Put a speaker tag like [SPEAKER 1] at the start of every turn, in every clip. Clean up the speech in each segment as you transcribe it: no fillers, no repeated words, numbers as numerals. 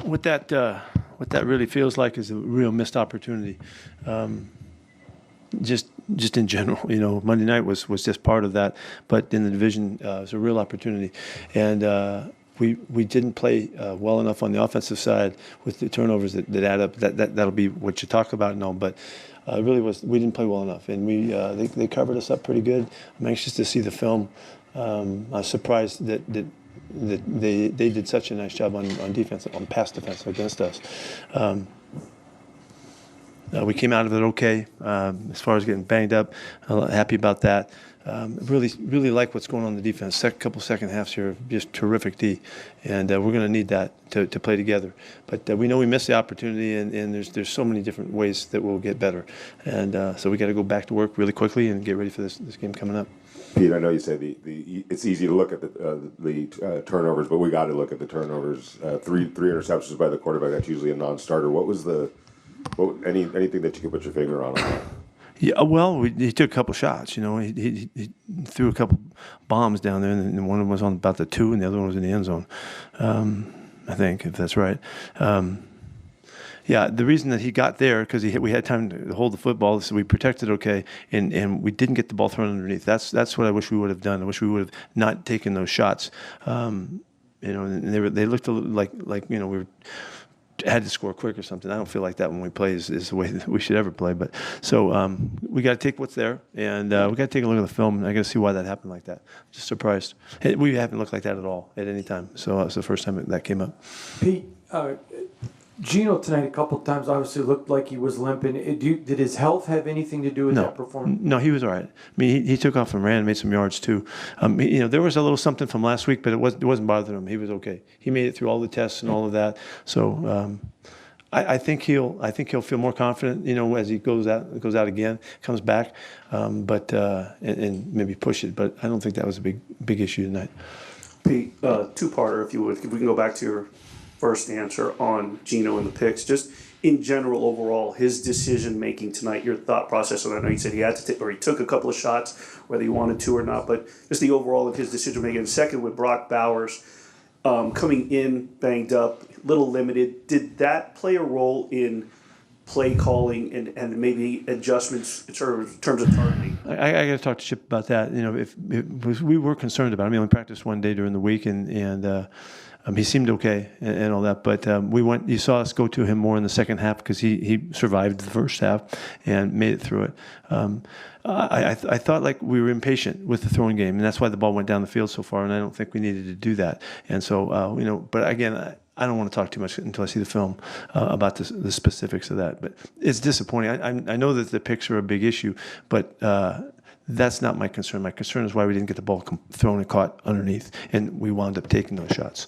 [SPEAKER 1] what that really feels like is a real missed opportunity. Just in general, Monday night was just part of that, but in the division, it was a real opportunity, and we didn't play well enough on the offensive side with the turnovers that add up. That'll be what you talk about and all, but it really we didn't play well enough, and they covered us up pretty good. I'm anxious to see the film. I was surprised that they did such a nice job on defense, on pass defense against us. We came out of it okay as far as getting banged up. Happy about that. Really like what's going on in the defense. Couple second halves here, just terrific D, and we're going to need that to play together. But we know we missed the opportunity, and there's so many different ways that we'll get better, and so we got to go back to work really quickly and get ready for this game coming up.
[SPEAKER 2] Pete, I know you said it's easy to look at the turnovers, but we got to look at the turnovers. Three interceptions by the quarterback. That's usually a non-starter. Anything that you could put your finger on that?
[SPEAKER 1] Yeah, well, he took a couple shots. He threw a couple bombs down there, and one of them was on about the 2, and the other one was in the end zone. I think, if that's right. Yeah, the reason that he got there because we had time to hold the football, so we protected okay, and we didn't get the ball thrown underneath. That's what I wish we would have done. I wish we would have not taken those shots. And they looked a little like we had to score quick or something. I don't feel like that when we play is the way that we should ever play. But so we got to take what's there, and we got to take a look at the film. And I got to see why that happened like that. Just surprised. We haven't looked like that at all at any time. So it's the first time that came up.
[SPEAKER 3] Pete, Gino tonight a couple of times obviously looked like he was limping. Did his health have anything to do with that performance?
[SPEAKER 1] No, he was all right. I mean, he took off and ran and made some yards too. There was a little something from last week, but it wasn't bothering him. He was okay. He made it through all the tests and all of that. So I think he'll feel more confident, as he goes out again, comes back, but maybe push it. But I don't think that was a big issue tonight.
[SPEAKER 4] Pete, two-parter, if you would. If we can go back to your first answer on Gino and the picks, just in general, overall, his decision-making tonight, your thought process, and I know you said he had to take, or he took a couple of shots, whether he wanted to or not, but just the overall of his decision-making. And second, with Brock Bowers coming in banged up, little limited, did that play a role in play calling and maybe adjustments in terms of targeting?
[SPEAKER 1] I got to talk to Chip about that. We were concerned about it. I mean, we practiced one day during the week, and he seemed okay and all that, but you saw us go to him more in the second half because he survived the first half and made it through it. I thought like we were impatient with the throwing game, and that's why the ball went down the field so far, and I don't think we needed to do that. And so, but again, I don't want to talk too much until I see the film about the specifics of that. But it's disappointing. I know that the picks are a big issue, but that's not my concern. My concern is why we didn't get the ball thrown and caught underneath, and we wound up taking those shots.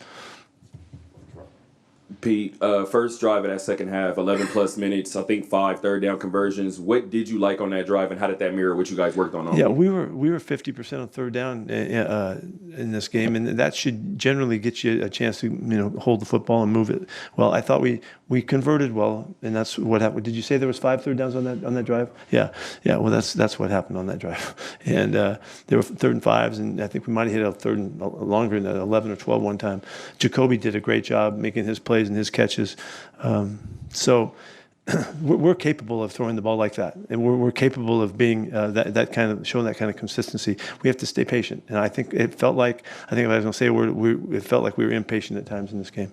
[SPEAKER 5] Pete, first drive of that second half, 11-plus minutes, I think 5 third-down conversions. What did you like on that drive, and how did that mirror what you guys worked on?
[SPEAKER 1] Yeah, we were 50% on third down in this game, and that should generally get you a chance to hold the football and move it. Well, I thought we converted well, and that's what happened. Did you say there was 5 third downs on that drive? Yeah. Well, that's what happened on that drive, and there were 3rd and 5s, and I think we might have hit a 3rd and longer than 11 or 12 one time. Jacoby did a great job making his plays and his catches. So we're capable of throwing the ball like that, and we're capable of being that kind of showing that kind of consistency. We have to stay patient, and I think if I was going to say a word, it felt like we were impatient at times in this game.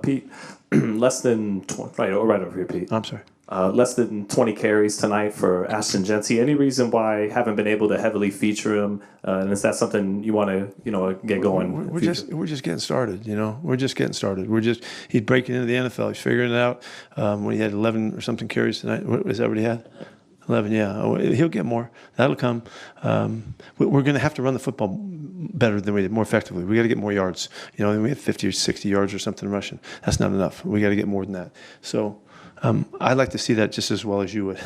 [SPEAKER 6] Pete, less than 20, right over here, Pete.
[SPEAKER 1] I'm sorry.
[SPEAKER 6] Less than 20 carries tonight for Ashton Genty. Any reason why you haven't been able to heavily feature him? And is that something you want to, get going?
[SPEAKER 1] We're just getting started. We're just getting started. He's breaking into the NFL. He's figuring it out. When he had 11 or something carries tonight, is that what he had? 11, yeah. He'll get more. That'll come. We're going to have to run the football better than we did, more effectively. We got to get more yards. We had 50 or 60 yards or something rushing. That's not enough. We got to get more than that. So. I'd like to see that just as well as you would,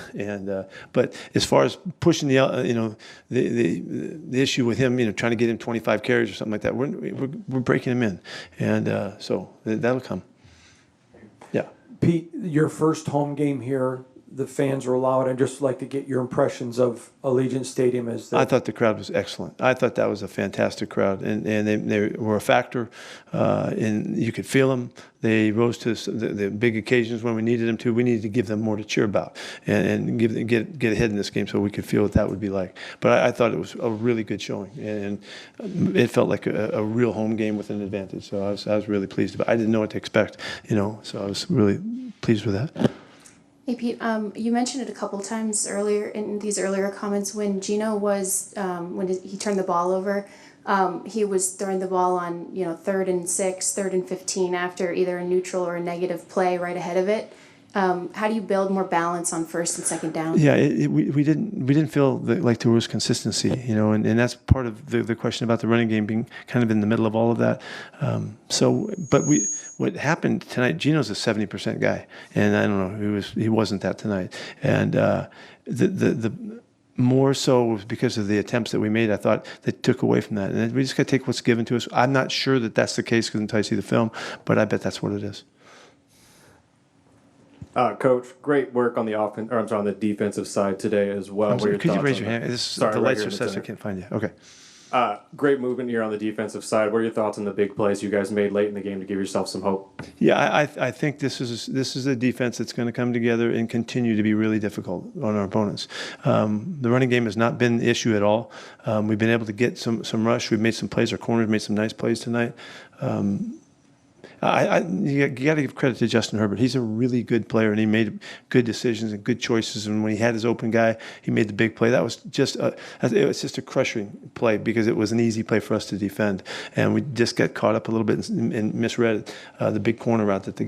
[SPEAKER 1] but as far as pushing the issue with him, trying to get him 25 carries or something like that, we're breaking him in, and so that'll come. Yeah,
[SPEAKER 3] Pete, your first home game here. the fans were allowed. I'd just like to get your impressions of Allegiant Stadium as the
[SPEAKER 1] I thought the crowd was excellent. I thought that was a fantastic crowd, and they were a factor, and you could feel them. They rose to the big occasions when we needed them to. We needed to give them more to cheer about and get ahead in this game so we could feel what that would be like. But I thought it was a really good showing, and it felt like a real home game with an advantage. So I was really pleased. But I didn't know what to expect, so I was really pleased with that.
[SPEAKER 7] Hey Pete, you mentioned it a couple times earlier in these earlier comments when Gino was when he turned the ball over. He was throwing the ball on 3rd and 6, 3rd and 15 after either a neutral or a negative play right ahead of it. How do you build more balance on 1st and 2nd down?
[SPEAKER 1] Yeah, we didn't feel like there was consistency, and that's part of the question about the running game being kind of in the middle of all of that. What happened tonight? Gino's a 70% guy, and I don't know, he wasn't that tonight, and the more so was because of the attempts that we made. I thought that took away from that, and we just got to take what's given to us. I'm not sure that that's the case until I see the film, but I bet that's what it is.
[SPEAKER 6] Coach, great work on the on the defensive side today as well.
[SPEAKER 1] Could you raise your hand? The lights are set, so I
[SPEAKER 6] center.
[SPEAKER 1] can't find you. Okay.
[SPEAKER 6] Great movement here on the defensive side. What are your thoughts on the big plays you guys made late in the game to give yourself some hope?
[SPEAKER 1] Yeah, I think this is a defense that's going to come together and continue to be really difficult on our opponents. The running game has not been the issue at all. We've been able to get some rush. We've made some plays. Our corners made some nice plays tonight. You got to give credit to Justin Herbert. He's a really good player, and he made good decisions and good choices. And when he had his open guy, he made the big play. That was just a crushing play because it was an easy play for us to defend, and we just got caught up a little bit and misread the big corner route that the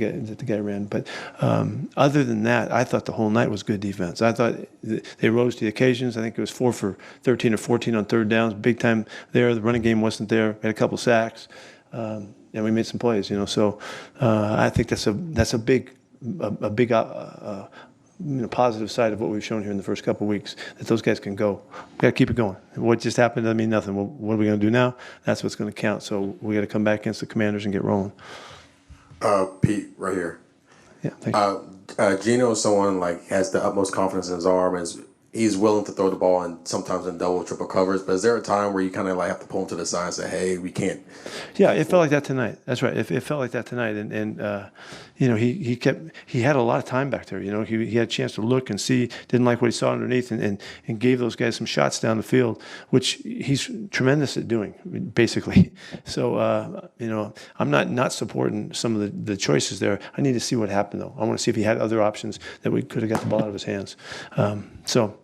[SPEAKER 1] guy ran. But other than that, I thought the whole night was good defense. I thought they rose to the occasions. I think it was 4 for 13 or 14 on 3rd downs, big time there. The running game wasn't there. We had a couple sacks. And we made some plays, So I think that's a big positive side of what we've shown here in the first couple of weeks. That those guys can go. We got to keep it going. What just happened doesn't mean nothing. Well, what are we going to do now? That's what's going to count. So we got to come back against the Commanders and get rolling.
[SPEAKER 8] Pete, right here.
[SPEAKER 1] Yeah, thank you.
[SPEAKER 8] Gino is someone has the utmost confidence in his arm, and he's willing to throw the ball and sometimes in double, triple covers. But is there a time where you kind of have to pull him to the side and say, "Hey, we can't"?
[SPEAKER 1] Yeah, it felt like that tonight. That's right. It felt like that tonight, and he had a lot of time back there. He had a chance to look and see. Didn't like what he saw underneath, and gave those guys some shots down the field, which he's tremendous at doing, basically. So I'm not supporting some of the choices there. I need to see what happened though. I want to see if he had other options that we could have got the ball out of his hands. So.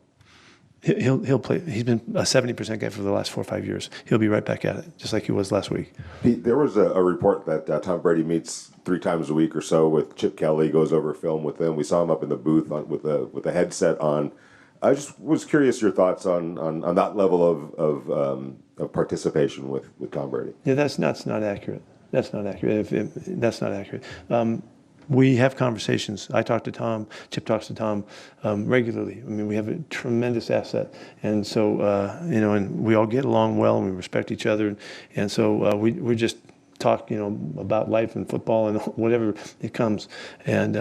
[SPEAKER 1] He'll play. He's been a 70% guy for the last 4 or 5 years. He'll be right back at it, just like he was last week.
[SPEAKER 2] Pete, there was a report that Tom Brady meets 3 times a week or so with Chip Kelly, goes over film with them. We saw him up in the booth with a headset on. I just was curious your thoughts on that level of participation with Tom Brady.
[SPEAKER 1] Yeah, that's not accurate. That's not accurate. That's not accurate. We have conversations. I talk to Tom. Chip talks to Tom regularly. I mean, we have a tremendous asset, and so and we all get along well, and we respect each other, and so we just talk, about life and football and whatever it comes, and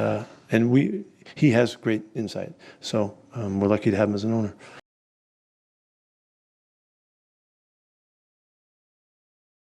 [SPEAKER 1] he has great insight. So we're lucky to have him as an owner.